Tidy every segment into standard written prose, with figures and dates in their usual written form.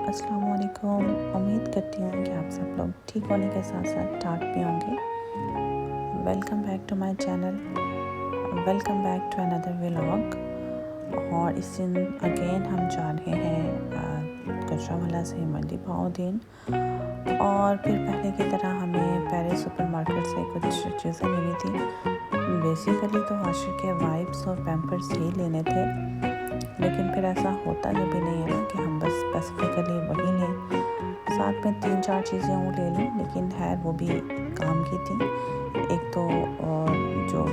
अस्सलाम वालेकुम। उम्मीद करती हूँ कि आप सब लोग ठीक होने के साथ साथ ठाक भी होंगे। Welcome back to my channel, welcome back to another vlog. और इस दिन अगेन हम जा रहे हैं गुजरावाला से मंडी भाउद्दीन। और फिर पहले की तरह हमें पेरिस सुपरमार्केट से कुछ चीज़ें लेनी थी। बेसिकली तो आशिक के वाइप्स और पैम्पर्स ही लेने थे, लेकिन फिर ऐसा होता कभी नहीं है ना कि हम बस स्पेसिफिकली वही लें। साथ में 3-4 चीज़ें वो ले ली, लेकिन है वो भी काम की थी। एक तो जो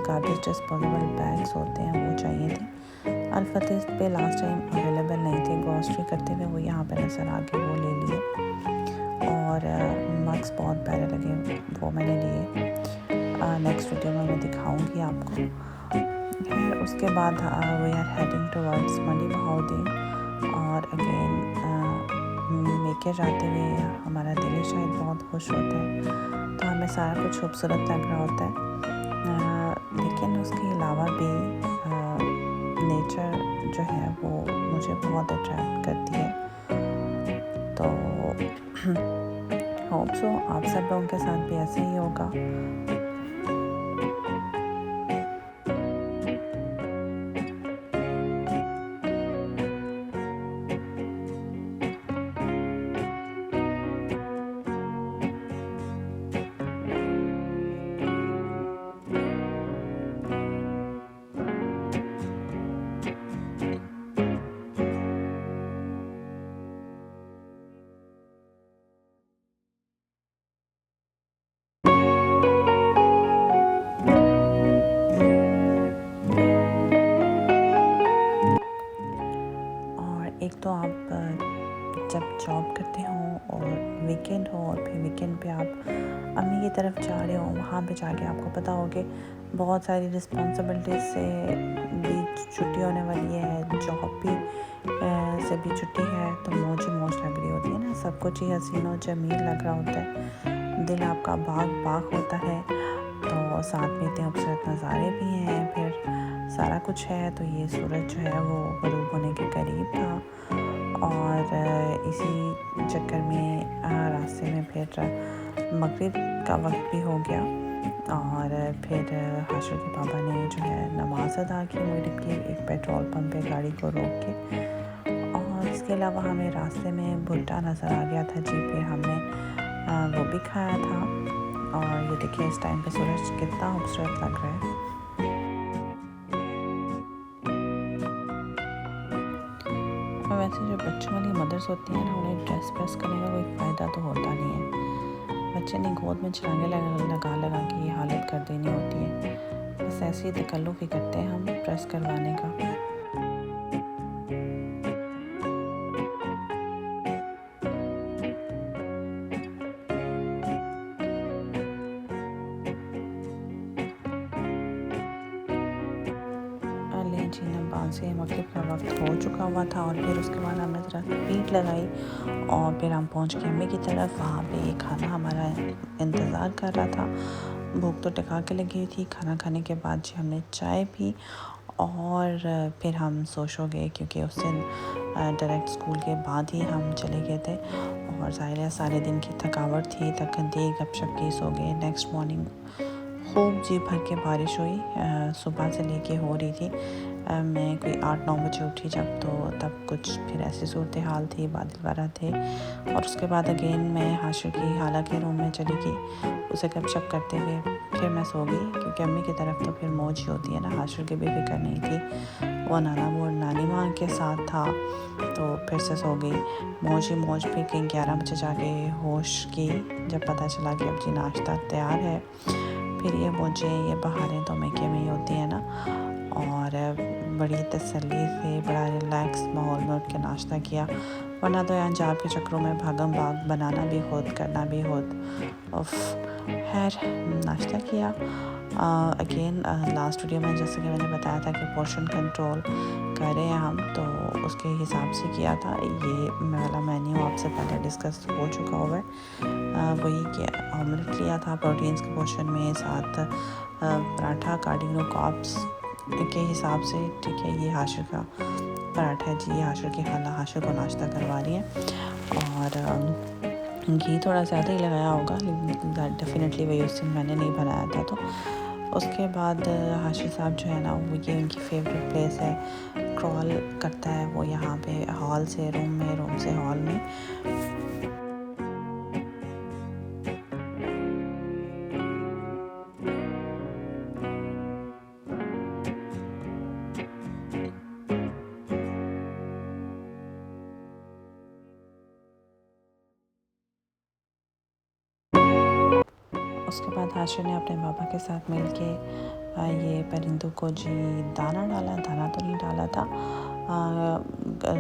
गार्बेज डिस्पोजेबल बैग्स होते हैं वो चाहिए थे। अल्फातिस पे लास्ट टाइम अवेलेबल नहीं थे, ग्रॉसरी करते हुए वो यहाँ पे नज़र आ गए, वो ले लिए। और मग्स बहुत प्यारे लगे, वो मैंने लिए। नेक्स्ट वीडियो में मैं दिखाऊंगी आपको। फिर उसके बाद वी आर हेडिंग टुवर्ड्स मंडी भाउद्दीन। और अगेन लेके जाते हुए हमारा दिल शायद बहुत खुश होता है, तो हमें सारा कुछ खूबसूरत लग रहा होता है। लेकिन उसके अलावा भी नेचर जो है वो मुझे बहुत अट्रैक्ट करती है। तो होप सो आप सब लोगों के साथ भी ऐसे ही होगा। एक तो आप जब जॉब करते हो और वीकेंड हो, और फिर वीकेंड पे आप अम्मी की तरफ जा रहे हो, वहाँ पे जाके आपको पता हो कि बहुत सारी रिस्पॉन्सिबिलिटीज से भी छुट्टी होने वाली है, जॉब भी से भी छुट्टी है, तो मौज ही मौज लग रही होती है ना। सब कुछ ही हसीन और जमील लग रहा होता है, दिल आपका बाग बाग होता है। तो साथ में इतने खूबसूरत नज़ारे भी हैं, फिर सारा कुछ है। तो ये सूरज जो है वो ग़ुरूब होने के करीब था, और इसी चक्कर में रास्ते में फिर मगरिब का वक्त भी हो गया। और फिर हाशिर के पापा ने जो है नमाज अदा की मगरिब की, एक पेट्रोल पंप पे गाड़ी को रोक के। और इसके अलावा हमें रास्ते में भुट्टा नज़र आ गया था जी, फिर हमने वो भी खाया था। और ये देखिए इस टाइम पे सूरज कितना खूबसूरत लग रहा है। वैसे जो बच्चों वाली मदर्स होती हैं ना, उन्हें ड्रेस प्रेस करने का कोई फ़ायदा तो होता नहीं है। बच्चे ने गोद में छलांगे लगा लगा के ये हालत कर देनी होती है। बस ऐसे ही तकल्लुफ़ ही करते हैं हम प्रेस करवाने का। ले जी नबान से मगरिब का वक्त हो चुका हुआ था, और फिर उसके बाद हमने ज़रा स्पीड लगाई और फिर हम पहुंच गए अम्मी की तरफ। वहाँ पे खाना हमारा इंतज़ार कर रहा था। भूख तो टिका के लगी हुई थी। खाना खाने के बाद जी हमने चाय पी, और फिर हम सो गए, क्योंकि उस दिन डायरेक्ट स्कूल के बाद ही हम चले गए थे। और ज़ाहिर है सारे दिन की थकावट थी, थकन थी, गपशप की, सो गए। नेक्स्ट मॉर्निंग खूब जी भर के बारिश हुई, सुबह से लेके हो रही थी। मैं कोई 8-9 बजे उठी जब, तो तब कुछ फिर ऐसी सूरत हाल थी, बादल वगैरह थे। और उसके बाद अगेन मैं हाशिर की खाला के रूम में चली गई, उसे गपशप करते हुए फिर मैं सो गई, क्योंकि अम्मी की तरफ तो फिर मौज ही होती है ना। हाशिर की भी फिक्र नहीं थी, वो नानी माँ के साथ था, तो फिर से सो गई। मौज ही मौज। फिर कहीं 11 बजे जाके होश की, जब पता चला कि अब जी नाश्ता तैयार है। फिर ये मौजें, ये बहारें तो मैके में ही होती है ना। और बड़ी तसल्ली से, बड़ा रिलैक्स माहौल में उठ के नाश्ता किया, वरना तो यहाँ जॉब के चक्करों में भागम भाग, बनाना भी खुद, करना भी खुद। खैर नाश्ता किया। अगेन लास्ट वीडियो में जैसे कि मैंने बताया था कि पोर्शन कंट्रोल कर रहे हैं हम, तो उसके हिसाब से किया था। ये वाला मेन्यू आपसे पहले डिस्कस हो चुका हुआ है। वही कि ऑमलेट लिया था प्रोटीन्स के पोर्शन में, साथ पराठा कार्डिनो कॉप्स के हिसाब से, ठीक है। ये हाशिर का पराठा जी हाशिर की खाला हाशिर को नाश्ता करवा रही हैं और घी थोड़ा ज़्यादा ही लगाया होगा, लेकिन डेफिनेटली वही उस दिन मैंने नहीं बनाया था। तो उसके बाद हाशिर साहब जो है ना, वो ये उनकी फेवरेट प्लेस है, क्रॉल करता है वो यहाँ पे हॉल से रूम में, रूम से हॉल में। उसके बाद हाशिर ने अपने पापा के साथ मिल के ये परिंदों को जी दाना डाला, दाना तो नहीं डाला था,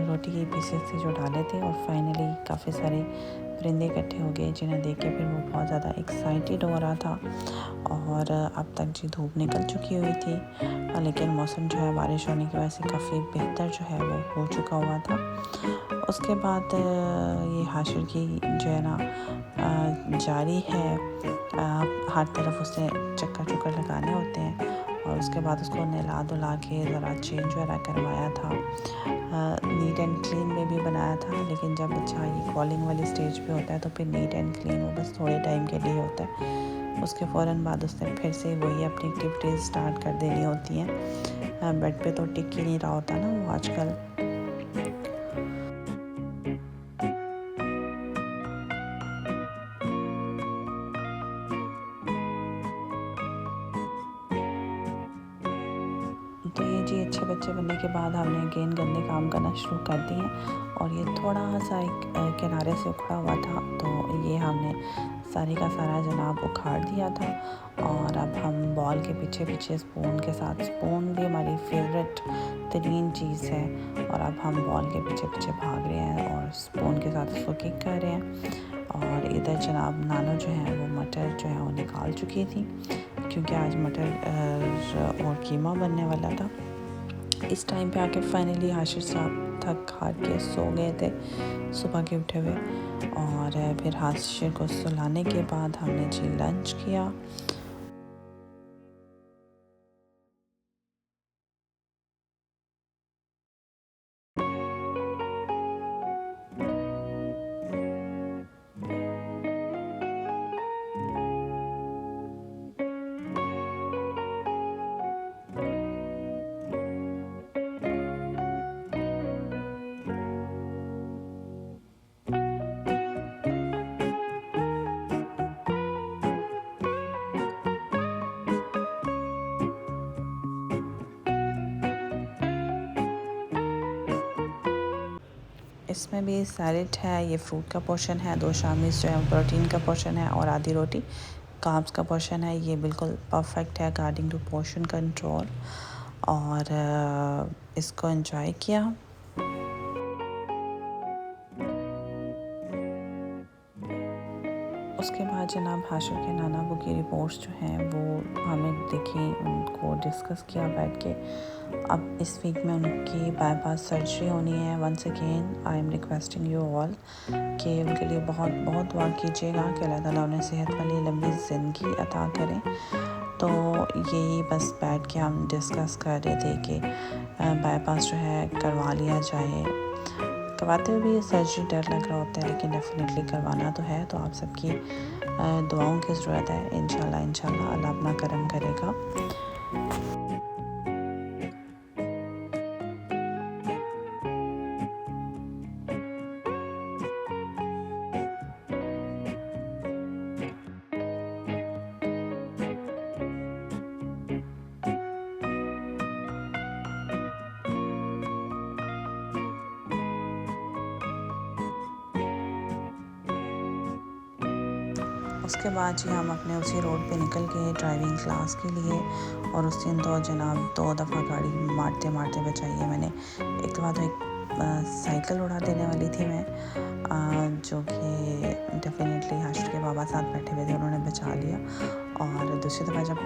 रोटी के पीसेस थे जो डाले थे। और फाइनली काफ़ी सारे परिंदे इकट्ठे हो गए, जिन्हें देख के फिर वो बहुत ज़्यादा एक्साइटेड हो रहा था। और अब तक जी धूप निकल चुकी हुई थी, लेकिन मौसम जो है बारिश होने की वजह से काफ़ी बेहतर जो है वो हो चुका हुआ था। उसके बाद ये हाशिर की जो है ना जारी है, हर तरफ उसे चक्कर चुक्कर लगाने होते हैं। और उसके बाद उसको नहला धुला के ज़रा चेंज वगैरह करवाया था, नीट एंड क्लीन में भी बनाया था। लेकिन जब अच्छा ये कॉलिंग वाली स्टेज पे होता है तो फिर नीट एंड क्लीन वो बस थोड़े टाइम के लिए होता है। उसके फ़ौरन बाद उसने फिर से वही अपनी एक्टिविटीज़ स्टार्ट कर देनी होती हैं। बेड पे तो टिक ही नहीं रहा होता ना वो आजकल। तो ये जी अच्छे बच्चे बनने के बाद हमने अगेन गंदे काम करना शुरू कर दिए, और ये थोड़ा सा एक किनारे से उखड़ा हुआ था, तो ये हमने सारे का सारा जनाब उखाड़ दिया था। और अब हम बॉल के पीछे पीछे स्पून के साथ, स्पून भी हमारी फेवरेट तरीन चीज़ है, और अब हम बॉल के पीछे पीछे भाग रहे हैं और स्पून के साथ उसको किक कर रहे हैं। और इधर जनाब नानो जो है वो मटर जो है वो निकाल चुकी थी, क्योंकि आज मटर और कीमा बनने वाला था। इस टाइम पे आके फाइनली हाशिर साहब थक हार के सो गए थे सुबह के उठे हुए। और फिर हाशिर को सुलाने के बाद हमने जी लंच किया। इसमें भी सैलेड है, ये फ्रूट का पोर्शन है, 2 शामीज़ जो है प्रोटीन का पोर्शन है, और आधी रोटी कार्ब्स का पोर्शन है। ये बिल्कुल परफेक्ट है अकॉर्डिंग टू पोर्शन कंट्रोल। और इसको एंजॉय किया। उसके बाद जनाब हाशिर के नाना अबू की रिपोर्ट्स जो हैं वो हमें देखी, उनको डिस्कस किया बैठ के। अब इस वीक में उनकी बाईपास सर्जरी होनी है। Once again I am requesting you all कि उनके लिए बहुत बहुत दुआ कीजिएगा कि अल्लाह ताला उन्हें सेहत वाली लंबी ज़िंदगी अता करें। तो यही बस बैठ के हम डिस्कस कर रहे थे कि बाईपास जो है करवा लिया जाए। करवाते हुए भी सर्जरी डर लग रहा होता है, लेकिन डेफिनेटली करवाना तो है। तो आप सबकी दुआओं की ज़रूरत है। इंशाल्लाह अल्लाह अपना करम करेगा। उसके बाद जी हम अपने उसी रोड पे निकल गए ड्राइविंग क्लास के लिए। और उस दिन तो जनाब 2 दफ़ा गाड़ी मारते मारते बचाई है मैंने। एक दफ़ा तो एक साइकिल उड़ा देने वाली थी मैं, जो कि डेफिनेटली हाशिर के बाबा साथ बैठे हुए थे, उन्होंने बचा लिया। और दूसरी दफ़ा जब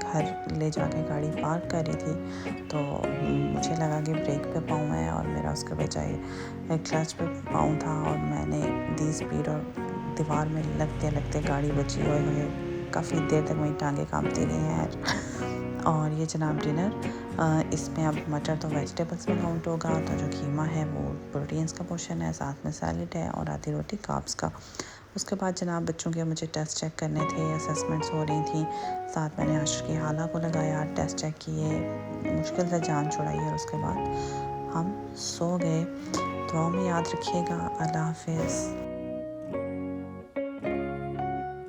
घर ले जाके गाड़ी पार्क कर रही थी तो मुझे लगा कि ब्रेक पे पाँव है, और मेरा उसके बजाय क्लच पे पाँव था, और मैंने दी स्पीड और दीवार में लगते लगते गाड़ी बची। हुए काफ़ी देर तक मेरी टांगें कांपती रही हैं यार। और ये जनाब डिनर, इसमें अब मटर तो वेजिटेबल्स में काउंट होगा, तो जो कीमा है वो प्रोटीन्स का पोर्शन है, साथ में सैलड है और आधी रोटी कार्ब्स का। उसके बाद जनाब बच्चों के मुझे टेस्ट चेक करने थे, असेसमेंट्स हो रही थी, साथ मैंने आशर की हाला को लगाया, टेस्ट चेक किए, मुश्किल से जान छुड़ाई और उसके बाद हम सो गए। दुआओं में याद रखिएगा। अल्लाह हाफिज़।